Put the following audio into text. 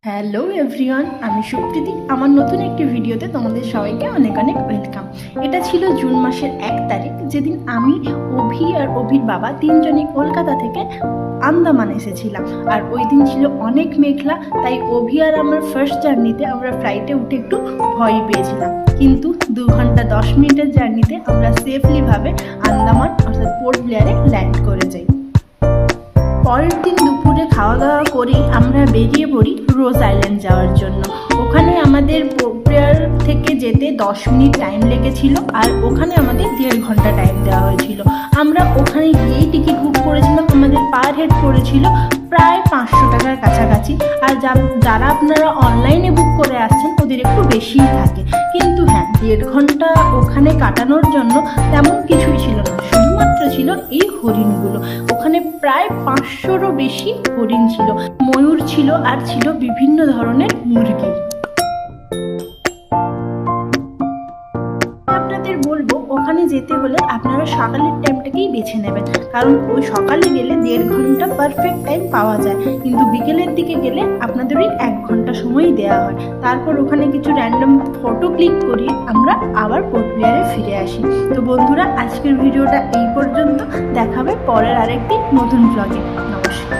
Hello everyone, আমি সুপ্রীতি। আমার নতুন একটি ভিডিওতে তোমাদের সবাইকে অনেক অনেক ওয়েলকাম। এটা ছিল জুন মাসের 1 তারিখ, যেদিন আমি, অভি আর অভির বাবা তিনজনই কলকাতা থেকে আন্দামান এসেছিলাম। আর ওই দিন ছিল অনেক মেঘলা, তাই অভি আর আমার ফার্স্ট জার্নিতে আমরা ফ্লাইটে উঠে একটু ভয় পেয়েছিলাম। কিন্তু 2 ঘন্টা 10 মিনিটের জার্নিতে আমরা সেফলিভাবে আন্দামান অর্থাৎ পোর্ট ব্লেয়ারে ল্যান্ড করে যাই। পরের দিন দুপুরে খাওয়া দাওয়া করেই আমরা বেরিয়ে পড়ি রোজ আইল্যান্ড যাওয়ার জন্য। ওখানে আমাদের পোর্ট ব্লেয়ার থেকে যেতে 10 মিনিট টাইম লেগেছিল, আর ওখানে আমাদের 1.5 ঘন্টা টাইম দেওয়া হয়েছিল। আমরা ওখানে গিয়েই টিকিট বুক করেছিলাম। আমাদের পার হেড পড়েছিল প্রায় 500 টাকার কাছাকাছি। আর যারা আপনারা অনলাইনে বুক করে আসছেন ওদের একটু বেশিই থাকে। কিন্তু হ্যাঁ, 1.5 ঘন্টা ওখানে কাটানোর জন্য তেমন কিছুই ছিল না, শুধুমাত্র ছিল এই হরিণগুলো। ওখানে প্রায় 500রও বেশি হরিণ ছিল, ময়ূর ছিল, আর ছিল বিভিন্ন ধরনের মুরগি। আপনাদের বলবো, ওখানে যেতে হলে আপনারা সকালের টাইমটাকেই বেছে নেবেন, কারণ ওই সকালে গেলে 1.5 ঘন্টা পারফেক্ট টাইম পাওয়া যায়, কিন্তু বিকেলের দিকে গেলে আপনাদের ওই 1 ঘন্টা সময়ই দেওয়া হয়। তারপর ওখানে কিছু র্যান্ডম ফটো ক্লিক করি, আমরা আবার পোর্ট ব্লেয়ারে ফিরে আসি। তো বন্ধুরা, আজকের ভিডিওটা এই পর্যন্ত। দেখাবে পরের আরেকটি নতুন ব্লগে। নমস্কার।